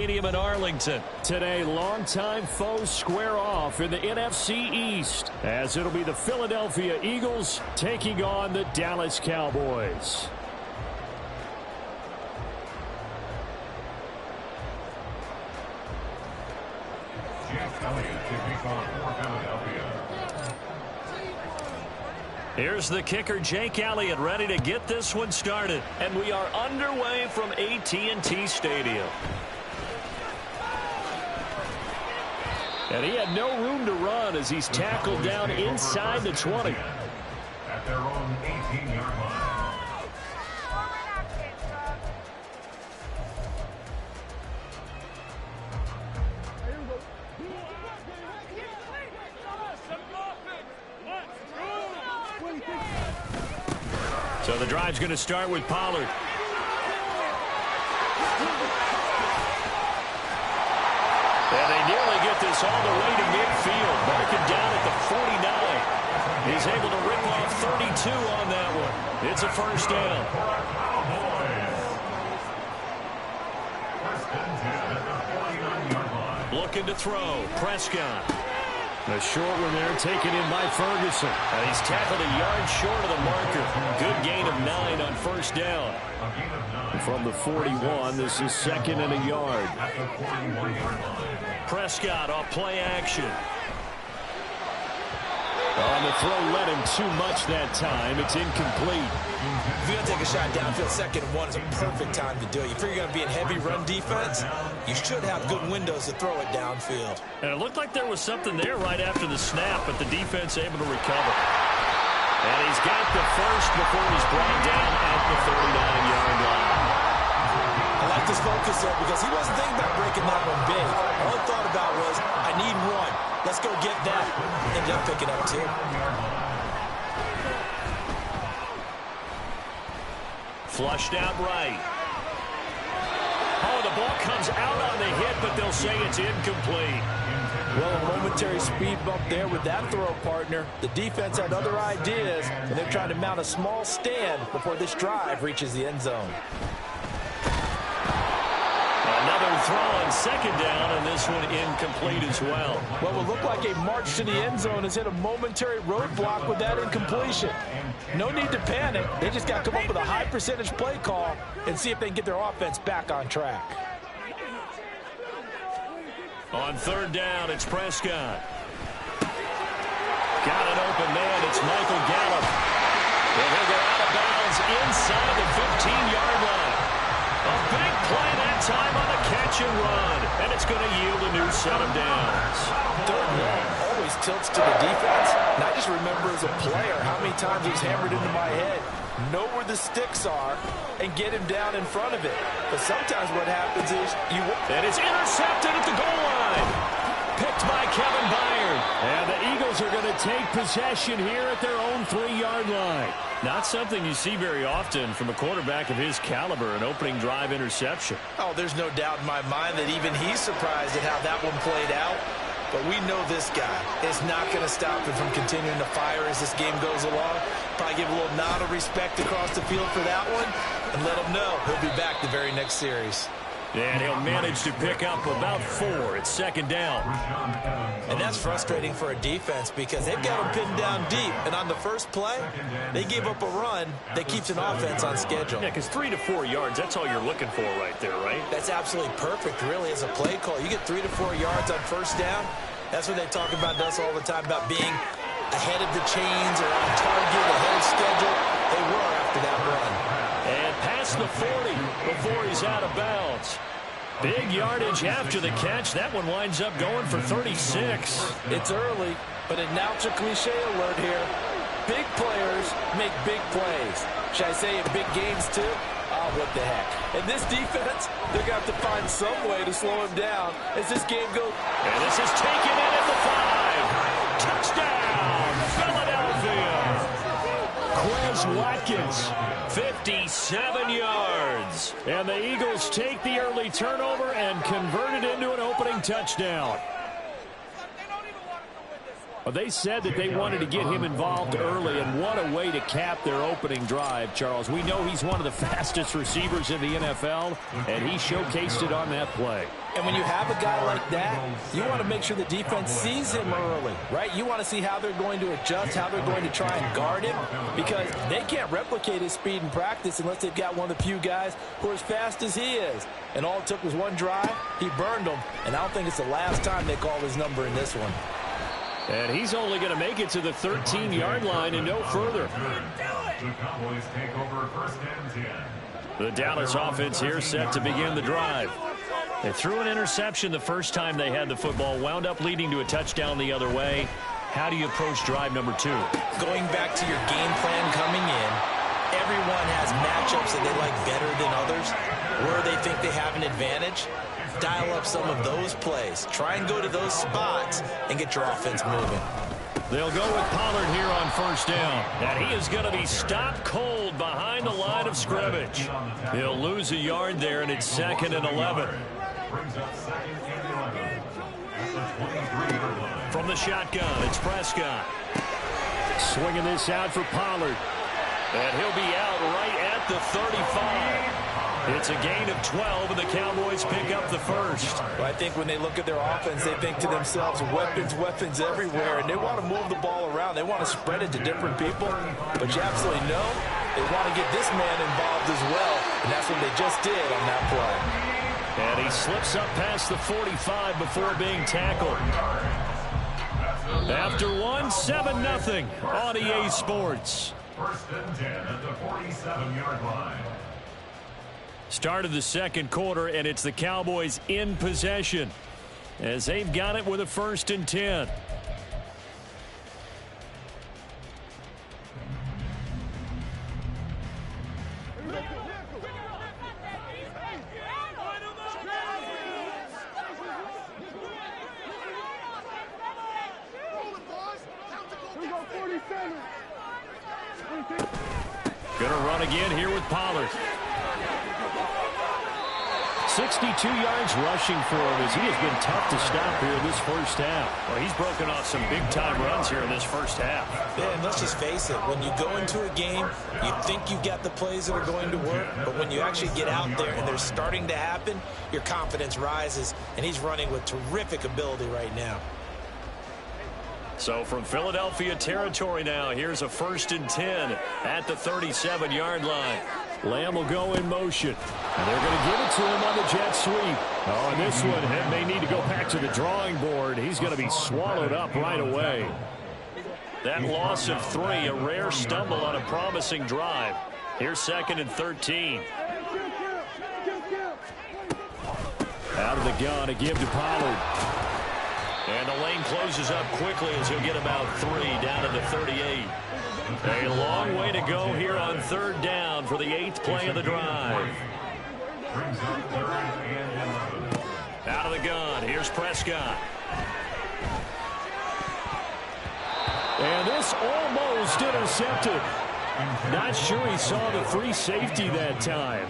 Stadium in Arlington. Today, longtime foes square off in the NFC East, as it'll be the Philadelphia Eagles taking on the Dallas Cowboys. Here's the kicker, Jake Elliott, ready to get this one started. And we are underway from AT&T Stadium. And he had no room to run as he's tackled down inside the 20. At their own 18-yard line. So the drive's going to start with Pollard. And they nearly get this all the way to midfield. Marking down at the 49. He's able to rip off 32 on that one. It's a first down. Looking to throw. Prescott. A short one there taken in by Ferguson. And he's tackled a yard short of the marker. Good gain of 9 on first down. From the 41, this is second and a yard. Prescott off play action. On the throw, led him too much that time. It's incomplete. If you're going to take a shot downfield, second and 1 is a perfect time to do it. You figure you're going to be in heavy run defense, you should have good windows to throw it downfield. And it looked like there was something there right after the snap, but the defense able to recover. And he's got the first before he's brought down at the 39-yard line. I like this focus there because he wasn't thinking about breaking that one big. All he thought about was, I need one. Let's go get that. Ended up picking up 2. Flushed out right. Oh, the ball comes out on the hit, but they'll say it's incomplete. Well, a momentary speed bump there with that throw, partner. The defense had other ideas, and they're trying to mount a small stand before this drive reaches the end zone. Another throw on second down, and this one incomplete as well. Well, it will look like a march to the end zone has hit a momentary roadblock with that incompletion. No need to panic. They just got to come up with a high percentage play call and see if they can get their offense back on track. On third down, it's Prescott. Got an open man. It's Michael Gallup. And he'll go out of bounds inside the 15-yard line. A big play that time on the catch and run. And it's going to yield a new set of downs. Third one always tilts to the defense. And I just remember as a player how many times it was hammered into my head. Know where the sticks are and get him down in front of it. But sometimes what happens is you... And it's intercepted at the goal line. Picked by Kevin Byard. And the Eagles are going to take possession here at their own 3-yard line. Not something you see very often from a quarterback of his caliber, an opening drive interception. Oh, there's no doubt in my mind that even he's surprised at how that one played out. But we know this guy is not going to stop him from continuing to fire as this game goes along. Probably give a little nod of respect across the field for that one and let him know he'll be back the very next series. And he'll manage to pick up about 4. It's second down. And that's frustrating for a defense because they've got him pinned down deep. And on the first play, they gave up a run that keeps an offense on schedule. Yeah, because 3 to 4 yards, that's all you're looking for right there, right? That's absolutely perfect, really, as a play call. You get 3 to 4 yards on first down. That's what they talk about to us all the time, about being ahead of the chains or on target, ahead of schedule. They were after that run. And past the 40 before he's out of bounds. Big yardage after the catch. That one winds up going for 36. It's early, but announcer cliche alert here. Big players make big plays. Should I say in big games too? Oh, what the heck. And this defense, they're going to have to find some way to slow him down as this game goes. And this is taken in at the 5. Touchdown, Philadelphia. Quez Watkins, 57 yards. And the Eagles take the early turnover and convert it into an opening touchdown. Well, they said that they wanted to get him involved early, and what a way to cap their opening drive, Charles. We know he's one of the fastest receivers in the NFL, and he showcased it on that play. And when you have a guy like that, you want to make sure the defense sees him early, right? You want to see how they're going to adjust, how they're going to try and guard him, because they can't replicate his speed in practice unless they've got one of the few guys who are as fast as he is. And all it took was one drive. He burned them, and I don't think it's the last time they call his number in this one. And he's only going to make it to the 13-yard line and no further. The Cowboys take over first and 10. The Dallas offense here set to begin the drive. They threw an interception the first time they had the football, wound up leading to a touchdown the other way. How do you approach drive number 2? Going back to your game plan coming in, everyone has matchups that they like better than others, where they think they have an advantage. Dial up some of those plays. Try and go to those spots and get your offense moving. They'll go with Pollard here on first down. And he is going to be stopped cold behind the line of scrimmage. He'll lose a yard there, and it's 2nd and 11. Brings up 2nd and 11. At the 23-yard line. From the shotgun, it's Prescott. Swinging this out for Pollard. And he'll be out right at the 35. It's a gain of 12, and the Cowboys pick up the first. Well, I think when they look at their offense, they think to themselves, weapons, weapons everywhere, and they want to move the ball around. They want to spread it to different people, but you absolutely know they want to get this man involved as well, and that's what they just did on that play. And he slips up past the 45 before being tackled. After one, 7-0 on EA Sports. First and 10 at the 47-yard line. Start of the second quarter, and it's the Cowboys in possession as they've got it with a 1st and 10. Gonna run again here with Pollard. 62 yards rushing for him as he has been tough to stop here in this first half. Well, he's broken off some big-time runs here in this first half. Yeah, and let's just face it. When you go into a game, you think you've got the plays that are going to work, but when you actually get out there and they're starting to happen, your confidence rises, and he's running with terrific ability right now. So from Philadelphia territory now, here's a 1st and 10 at the 37-yard line. Lamb will go in motion. And they're going to give it to him on the jet sweep. Oh, and this one may need to go back to the drawing board. He's going to be swallowed up right away. That loss of 3, a rare stumble on a promising drive. Here's 2nd and 13. Out of the gun, a give to Pollard. And the lane closes up quickly as he'll get about 3 down to the 38. A long way to go here on 3rd down for the 8th play of the drive. Brings up 3rd and 11. Out of the gun, here's Prescott. And this almost intercepted. Not sure he saw the free safety that time.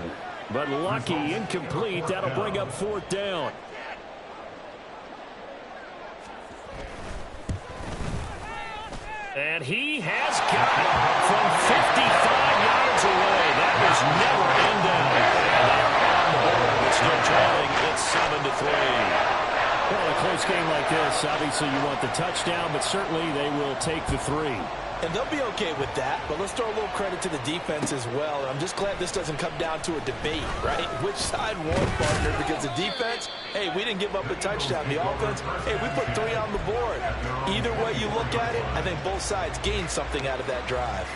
But lucky, incomplete. That'll bring up 4th down. And he has got it from 55 yards away. That was never in down. And they are on the board, but still trailing. It's 7-3. Well, a close game like this, obviously you want the touchdown, but certainly they will take the 3. And they'll be okay with that, but let's throw a little credit to the defense as well. I'm just glad this doesn't come down to a debate, right? Which side won, partner? Because the defense, hey, we didn't give up a touchdown. The offense, hey, we put 3 on the board. Either way you look at it, I think both sides gained something out of that drive.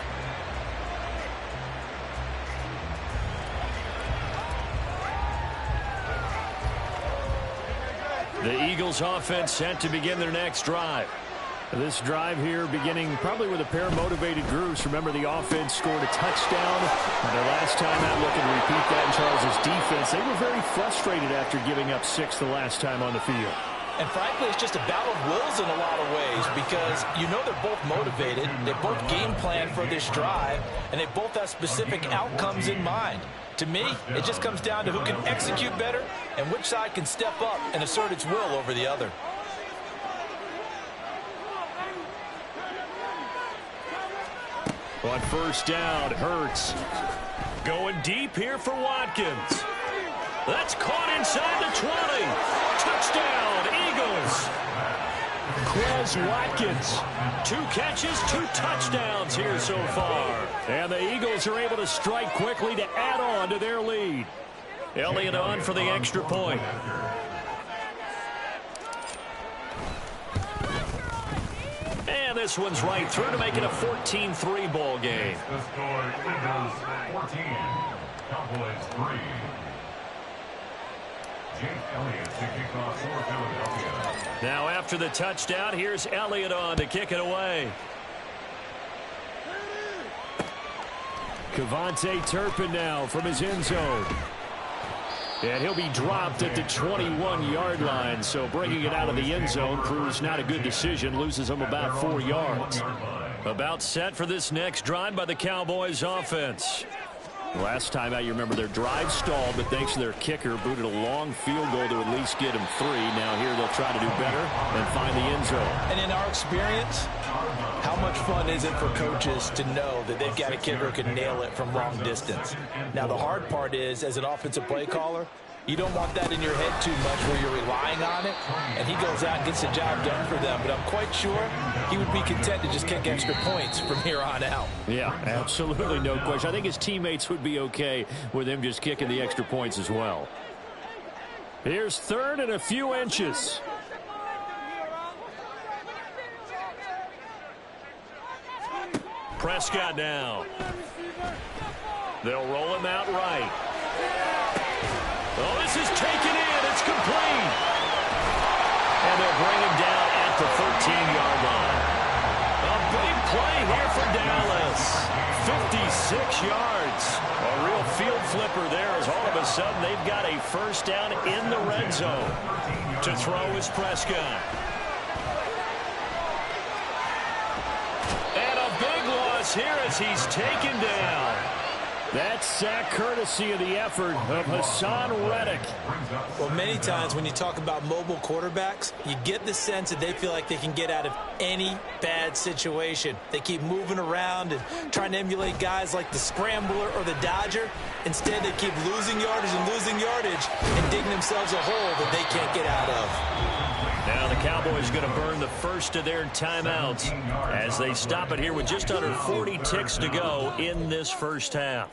The Eagles offense set to begin their next drive. This drive here beginning probably with a pair of motivated groups. Remember, the offense scored a touchdown. And their last time out, looking to repeat that in Charles' defense. They were very frustrated after giving up 6 the last time on the field. And frankly, it's just a battle of wills in a lot of ways because you know they're both motivated. They both game plan for this drive, and they both have specific outcomes in mind. To me, it just comes down to who can execute better and which side can step up and assert its will over the other. On first down, Hurts going deep here for Watkins. That's caught inside the 20. Touchdown, Eagles. Quez Watkins, 2 catches, 2 touchdowns here so far. And the Eagles are able to strike quickly to add on to their lead. Elliott on for the extra point. And this one's right through to make it a 14-3 ball game. The score, Eagles 14, Cowboys 3. Jake Elliott to kick off for Philadelphia. Now after the touchdown, here's Elliott on to kick it away. Kevontae Turpin now from his end zone. And he'll be dropped at the 21-yard line, so bringing it out of the end zone proves not a good decision, loses him about 4 yards. About set for this next drive by the Cowboys offense. Last time out, you remember their drive stalled, but thanks to their kicker, booted a long field goal to at least get him 3. Now here they'll try to do better and find the end zone. And in our experience, how much fun is it for coaches to know that they've got a kicker who can nail it from long distance? Now, the hard part is, as an offensive play caller, you don't want that in your head too much where you're relying on it, and he goes out and gets the job done for them. But I'm quite sure he would be content to just kick extra points from here on out. Yeah, absolutely no question. I think his teammates would be okay with him just kicking the extra points as well. Here's 3rd and a few inches. Prescott now. They'll roll him out right. Oh, this is taken in. It's complete. And they'll bring him down at the 13-yard line. A big play here for Dallas. 56 yards. A real field flipper there as all of a sudden they've got a first down in the red zone. To throw is Prescott. And a big loss here as he's taken down. That's sack courtesy of the effort of Hassan Reddick. Well, many times when you talk about mobile quarterbacks, you get the sense that they feel like they can get out of any bad situation. They keep moving around and trying to emulate guys like the Scrambler or the Dodger. Instead, they keep losing yardage and digging themselves a hole that they can't get out of. Now the Cowboys going to burn the first of their timeouts as they stop it here with just under 40 ticks to go in this first half.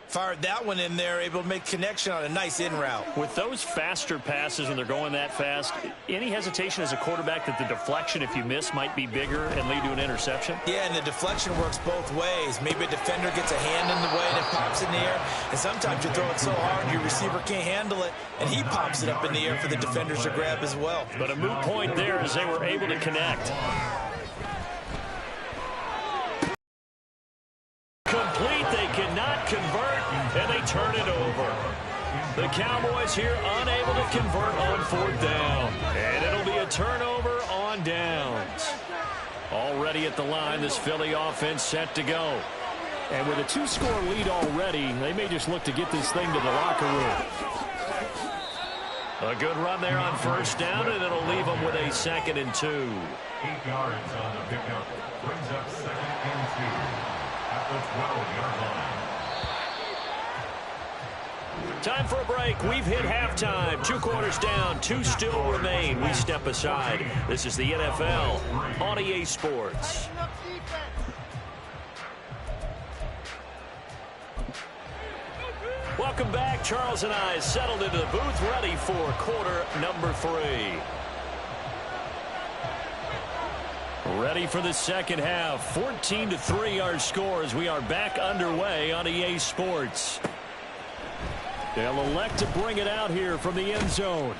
Fired that one in there, able to make connection on a nice in route. With those faster passes when they're going that fast, any hesitation as a quarterback that the deflection, if you miss, might be bigger and lead to an interception? Yeah, and the deflection works both ways. Maybe a defender gets a hand in the way and it pops in the air, and sometimes you throw it so hard your receiver can't handle it, and he pops it up in the air for the defenders to grab as well. But a moot point there as they were able to connect. Complete, they cannot convert, and they turn it over. The Cowboys here unable to convert on 4th down, and it'll be a turnover on downs. Already at the line, this Philly offense set to go. And with a 2-score lead already, they may just look to get this thing to the locker room. A good run there on 1st down, and it'll leave them with a 2nd and 2. 8 yards on the pickup. Brings up 2nd and 2. At the 12-yard line. Time for a break. We've hit halftime. 2 quarters down. 2 still remain. We step aside. This is the NFL on EA Sports. Welcome back. Charles and I settled into the booth, ready for quarter number 3. Ready for the second half. 14-3 our score as we are back underway on EA Sports. They'll elect to bring it out here from the end zone.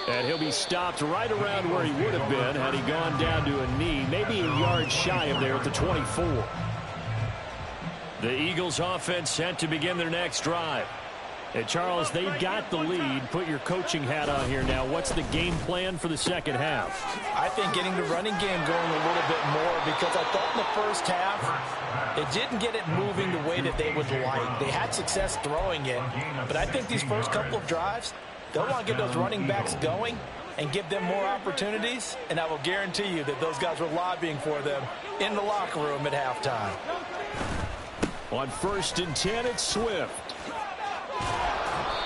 And he'll be stopped right around where he would have been had he gone down to a knee, maybe a yard shy of there at the 24. The Eagles offense set to begin their next drive. And Charles, they've got the lead. Put your coaching hat on here now. What's the game plan for the second half? I think getting the running game going a little bit more, because I thought in the first half it didn't get it moving the way that they would like. They had success throwing it, but I think these first couple of drives, they'll want to get those running backs going and give them more opportunities, and I will guarantee you that those guys were lobbying for them in the locker room at halftime. On 1st and 10, it's Swift.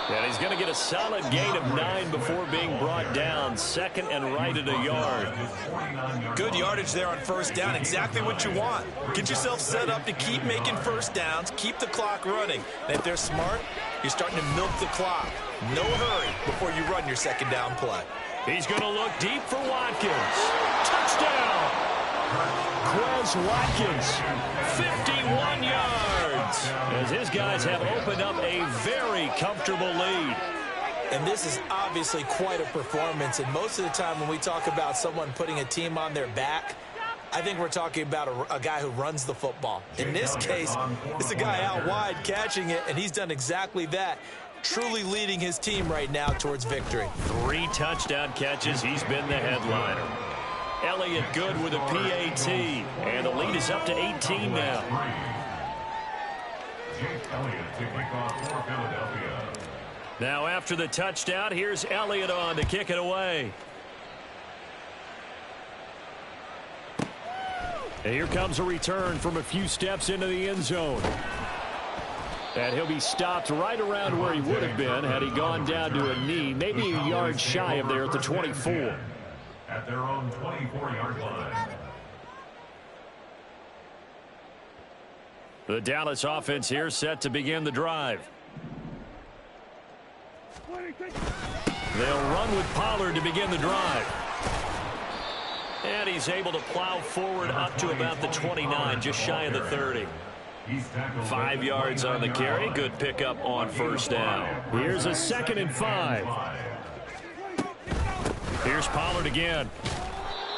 And he's going to get a solid gain of 9 before being brought down. Second and right at a yard. Good yardage there on first down. Exactly what you want. Get yourself set up to keep making first downs. Keep the clock running. And if they're smart, you're starting to milk the clock. No hurry before you run your second down play. He's going to look deep for Watkins. Touchdown! Quez Watkins, 51 yards, as his guys have opened up a very comfortable lead. And this is obviously quite a performance. And most of the time when we talk about someone putting a team on their back, I think we're talking about a guy who runs the football. In this case, it's a guy out wide catching it, and he's done exactly that. Truly leading his team right now towards victory. 3 touchdown catches. He's been the headliner. Elliott good with a PAT, and the lead is up to 18 now. Now after the touchdown, here's Elliott on to kick it away. And here comes a return from a few steps into the end zone. And he'll be stopped right around where he would have been had he gone down to a knee, maybe a yard shy of there at the 24. At their own 24-yard line. The Dallas offense here set to begin the drive. They'll run with Pollard to begin the drive. And he's able to plow forward up to about the 29, just shy of the 30. 5 yards on the carry. Good pickup on first down. Here's a 2nd and 5. Here's Pollard again.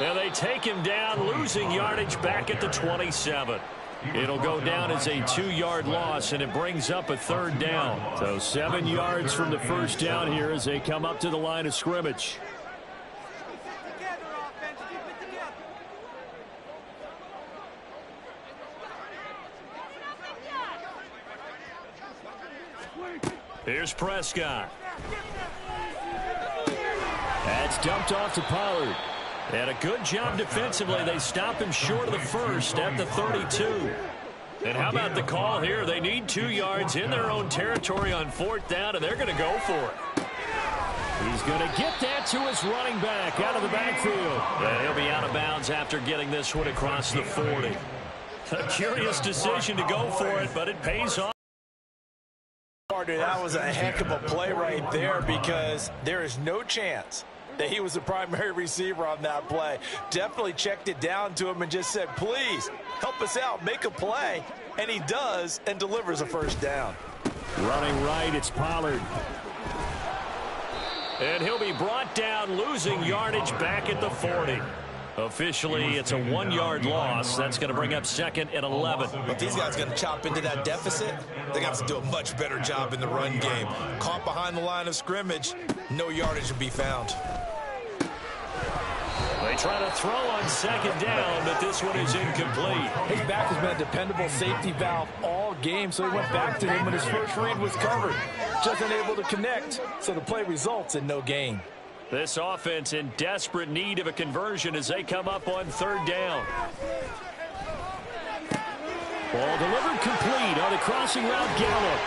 And they take him down, losing yardage back at the 27. It'll go down as a 2-yard loss, and it brings up a 3rd down. So 7 yards from the first down here as they come up to the line of scrimmage. Here's Prescott. That's dumped off to Pollard. And a good job defensively. They stop him short of the first at the 32. And how about the call here? They need 2 yards in their own territory on 4th down, and they're going to go for it. He's going to get that to his running back out of the backfield. And he'll be out of bounds after getting this one across the 40. A curious decision to go for it, but it pays off. That was a heck of a play right there, because there is no chance that he was the primary receiver on that play. Definitely checked it down to him and just said, please, help us out, make a play. And he does, and delivers a first down. Running right, it's Pollard. And he'll be brought down, losing yardage back at the 40. Officially, it's a 1-yard loss. That's going to bring up 2nd and 11. But these guys are going to chop into that deficit. They got to do a much better job in the run game. Caught behind the line of scrimmage, no yardage to be found. They try to throw on 2nd down, but this one is incomplete. His back has been a dependable safety valve all game, so he went back to him when his first read was covered. Just unable to connect, so the play results in no gain. This offense in desperate need of a conversion as they come up on 3rd down. Ball delivered complete on the crossing route, Gallup.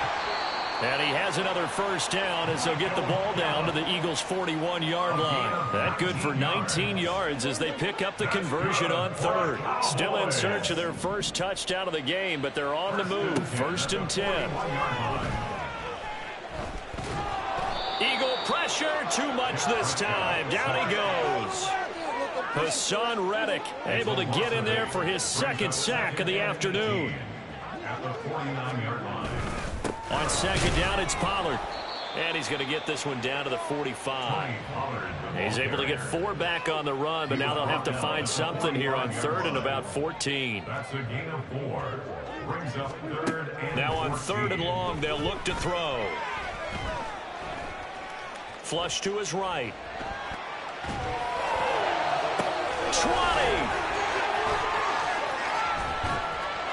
And he has another first down as they'll get the ball down to the Eagles' 41-yard line. That good for 19 yards as they pick up the conversion on 3rd. Still in search of their first touchdown of the game, but they're on the move. 1st and 10. Eagle pressure, too much this time. Down he goes. Hassan Reddick able to get in there for his 2nd sack of the afternoon. At the 49-yard line. On 2nd down, it's Pollard. And he's going to get this one down to the 45. He's able to get 4 back on the run, but now they'll have to find something here on 3rd and about 14. That's a gain of 4. Brings up 3rd and Now on 14. 3rd and long, they'll look to throw. Flush to his right. 20.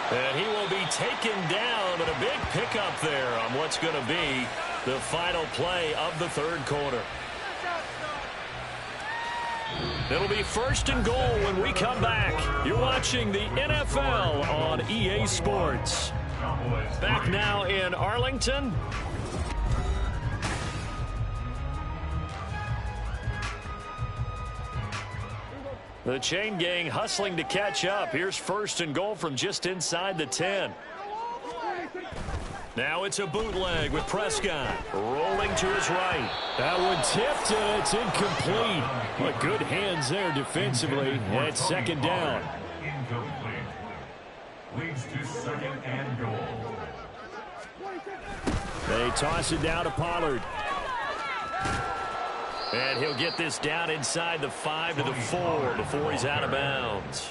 And he will be taken down, but a big pickup there on what's going to be the final play of the 3rd quarter. It'll be 1st and goal when we come back. You're watching the NFL on EA Sports. Back now in Arlington. The chain gang hustling to catch up. Here's 1st and goal from just inside the 10. Now it's a bootleg with Prescott rolling to his right. That one tipped and it's incomplete. But good hands there defensively. That's 2nd down. Incomplete. Leads to 2nd and goal. They toss it down to Pollard. And he'll get this down inside the 5 to the 4 before he's out of bounds.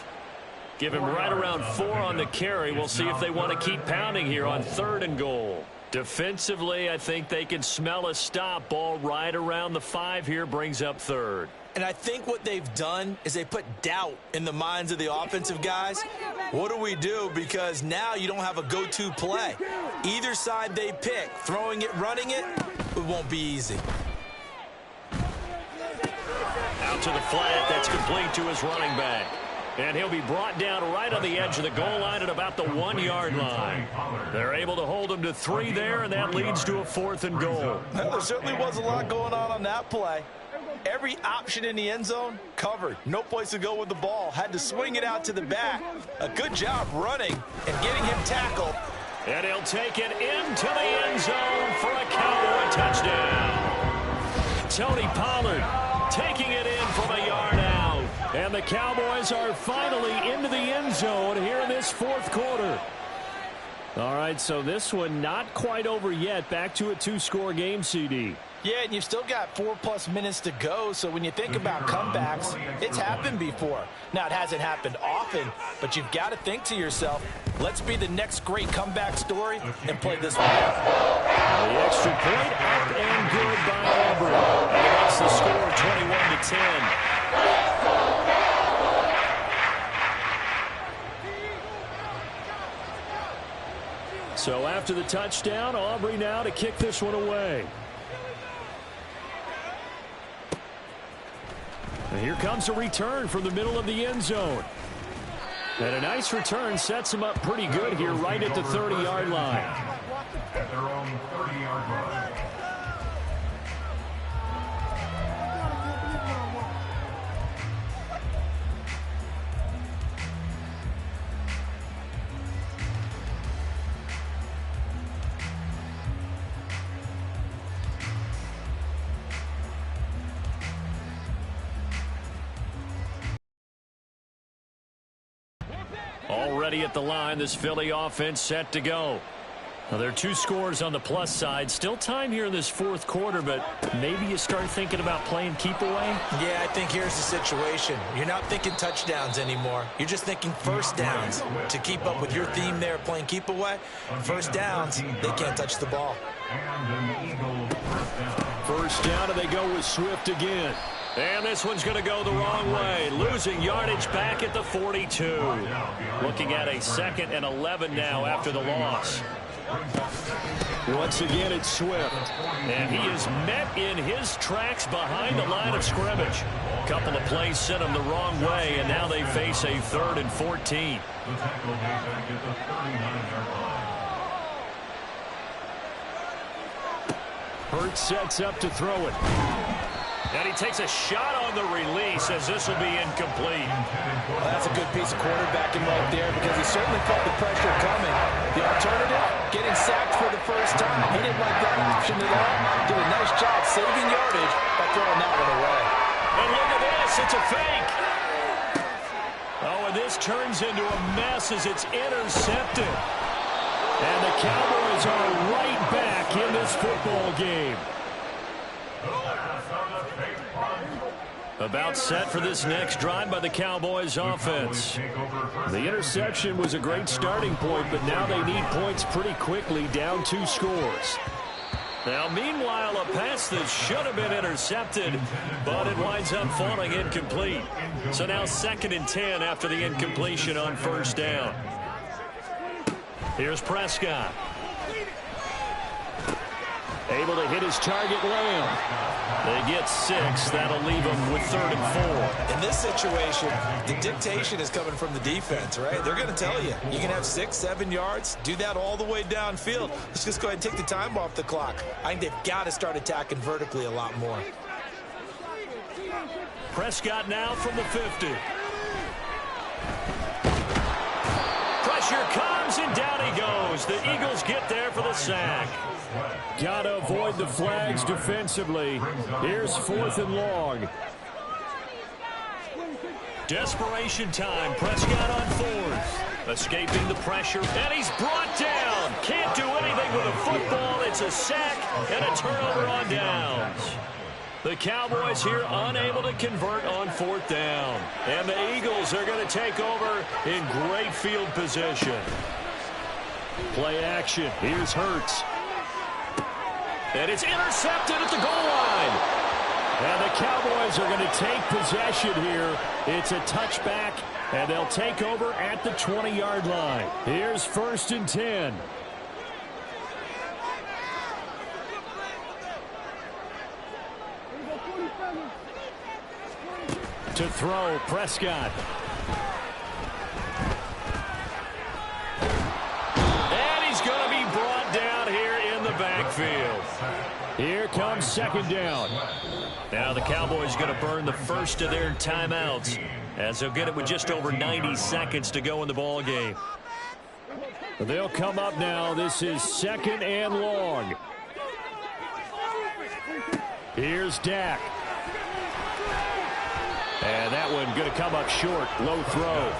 Give him right around 4 on the carry. We'll see if they want to keep pounding here on 3rd and goal. Defensively, I think they can smell a stop. Ball right around the 5 here brings up 3rd. And I think what they've done is they put doubt in the minds of the offensive guys. What do we do? Because now you don't have a go-to play. Either side they pick, throwing it, running it, it won't be easy. Out to the flat. That's complete to his running back. And he'll be brought down right on the edge of the goal line at about the 1-yard line. They're able to hold him to 3 there, and that leads to a 4th and goal. There certainly was a lot going on that play. Every option in the end zone covered. No place to go with the ball. Had to swing it out to the back. A good job running and getting him tackled. And he'll take it into the end zone for a Cowboy touchdown. Tony Pollard taking it in from a yard out. And the Cowboys are finally into the end zone here in this 4th quarter. All right, so this one not quite over yet. Back to a 2-score game, CD. Yeah, and you've still got 4+ minutes to go, so when you think about comebacks, it's happened before. Now, it hasn't happened often, but you've got to think to yourself, let's be the next great comeback story and play this one out. The extra point up and good by Auburn. And that's the score, 21-10. So after the touchdown, Aubrey now to kick this one away. And here comes a return from the middle of the end zone. And a nice return sets him up pretty good here right at the 30-yard line. At their own 30-yard line. Already at the line, this Philly offense set to go. Now, there are 2 scores on the plus side. Still time here in this 4th quarter, but maybe you start thinking about playing keep away? Yeah, I think here's the situation. You're not thinking touchdowns anymore. You're just thinking 1st downs. To keep up with your theme there, playing keep away, 1st downs, they can't touch the ball. First down, and they go with Swift again. And this one's going to go the wrong way. Losing yardage back at the 42. Looking at a 2nd and 11 now after the loss. Once again, it's Swift. And he is met in his tracks behind the line of scrimmage. A couple of plays sent him the wrong way, and now they face a 3rd and 14. Hurts sets up to throw it. And he takes a shot on the release as this will be incomplete. Well, that's a good piece of quarterbacking right there because he certainly felt the pressure coming. The alternative, getting sacked for the first time. He didn't like that option at all. Did a nice job saving yardage by throwing that one away. And look at this. It's a fake. Oh, and this turns into a mess as it's intercepted. And the Cowboys are right back in this football game. About set for this next drive by the Cowboys offense. The interception was a great starting point, but now they need points pretty quickly, down 2 scores. Now, meanwhile, a pass that should have been intercepted, but it winds up falling incomplete. So now 2nd and 10 after the incompletion on 1st down. Here's Prescott. Able to hit his target, Lamb. They get 6. That'll leave them with 3rd and 4. In this situation, the dictation is coming from the defense, right? They're going to tell you, you can have 6, 7 yards, do that all the way downfield. Let's just go ahead and take the time off the clock. I think they've got to start attacking vertically a lot more. Prescott now from the 50. pressure comes, and down he goes. The Eagles get there for the sack. Got to avoid the flags defensively. Here's 4th and long. Desperation time. Prescott on 4th. Escaping the pressure, and he's brought down. Can't do anything with a football. It's a sack and a turnover on downs. The Cowboys here unable to convert on 4th down. And the Eagles are going to take over in great field position. Play action. Here's Hurts. And it's intercepted at the goal line. And the Cowboys are going to take possession here. It's a touchback, and they'll take over at the 20-yard line. Here's 1st and 10. To throw, Prescott. And he's going to be brought down here in the backfield. Here comes 2nd down. Now the Cowboys going to burn the first of their timeouts, as they'll get it with just over 90 seconds to go in the ball game. They'll come up now. This is 2nd and long. Here's Dak. And that one going to come up short. Low throw.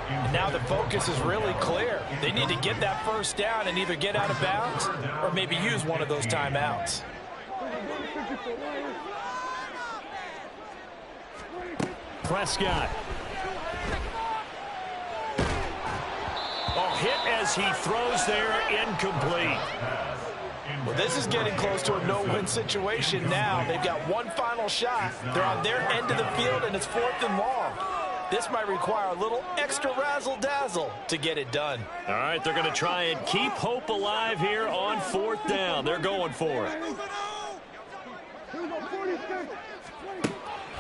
And now the focus is really clear. They need to get that 1st down and either get out of bounds or maybe use one of those timeouts. Prescott. Oh, hit as he throws there, incomplete. Well, this is getting close to a no-win situation now. They've got one final shot. They're on their end of the field, and it's 4th and long. This might require a little extra razzle-dazzle to get it done. All right, they're going to try and keep hope alive here on 4th down. They're going for it.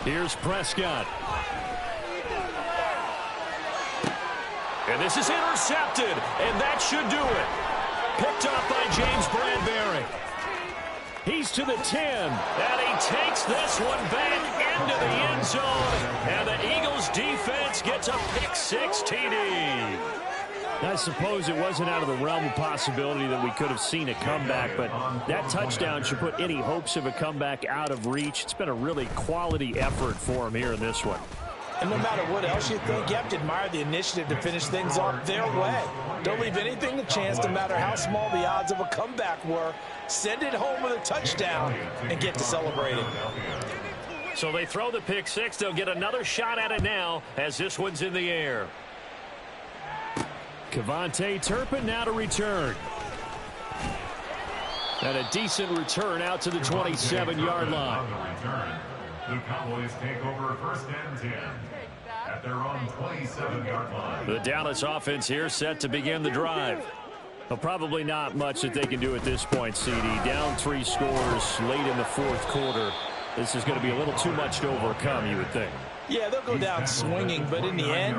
Here's Prescott. And this is intercepted, and that should do it. Picked up by James Bradbury. He's to the 10. And he takes this one back into the end zone. And the Eagles defense gets a pick-6 TD. I suppose it wasn't out of the realm of possibility that we could have seen a comeback, but that touchdown should put any hopes of a comeback out of reach. It's been a really quality effort for him here in this one. And no matter what else you think, you have to admire the initiative to finish things off their way. Don't leave anything to chance, no matter how small the odds of a comeback were. Send it home with a touchdown and get to celebrating. So they throw the pick-6. They'll get another shot at it now as this one's in the air. Kevontae Turpin now to return. And a decent return out to the 27-yard line. The Cowboys take over 1st and 10 at their own 27-yard line. The Dallas offense here set to begin the drive. Well, probably not much that they can do at this point, CD. Down 3 scores late in the 4th quarter. This is going to be a little too much to overcome, you would think. Yeah, they'll go down swinging, but in the end,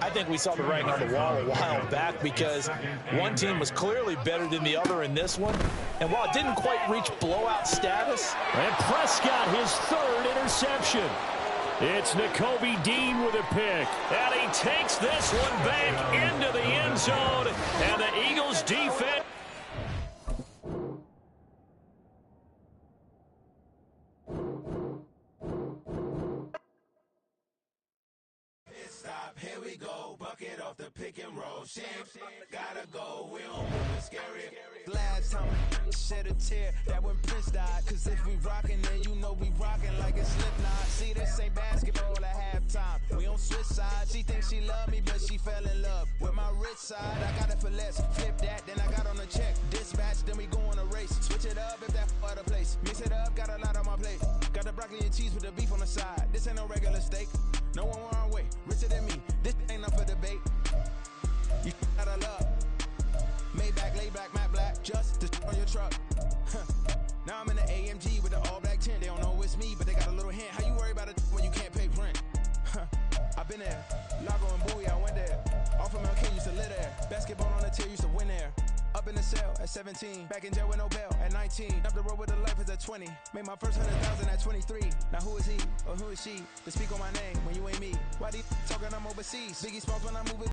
I think we saw the writing on the wall a while back because one team was clearly better than the other in this one. And while it didn't quite reach blowout status. And Prescott, his 3rd interception. It's Nakobe Dean with a pick. And he takes this one back into the end zone. And the Eagles defense. Here we go, bucket off the pick and roll. Shit, gotta go, we don't move it scary. Last time I shed a tear, that when Prince died. Cause if we rockin', then you know we rockin' like it's Slipknot. See, this ain't basketball at halftime. We on switch sides. She thinks she love me, but she fell in love with my rich side. I got it for less. Flip that, then I got on a check. Dispatch, then we go on a race. Switch it up if that other place. Mix it up, got a lot on my plate. Got the broccoli and cheese with the beef on the side. This ain't no regular steak. No one wrong way, richer than me. This ain't up for debate. You out of love. Maybach, laid back, matte black, just to on your truck. Now I'm in the AMG with the all black tint. They don't know it's me, but they got a little hint. How you worry about it when you can't pay rent? I've been there. Lago and Bowie, I went there. Off of Mount King, used to live there. Basketball on the tier, used to win there. Up in the cell at 17, back in jail with no bail at 19. Up the road with a life is at 20. Made my first 100,000 at 23. Now who is he or who is she to speak on my name when you ain't me? Why these talking I'm overseas? Biggie Smalls when I move it.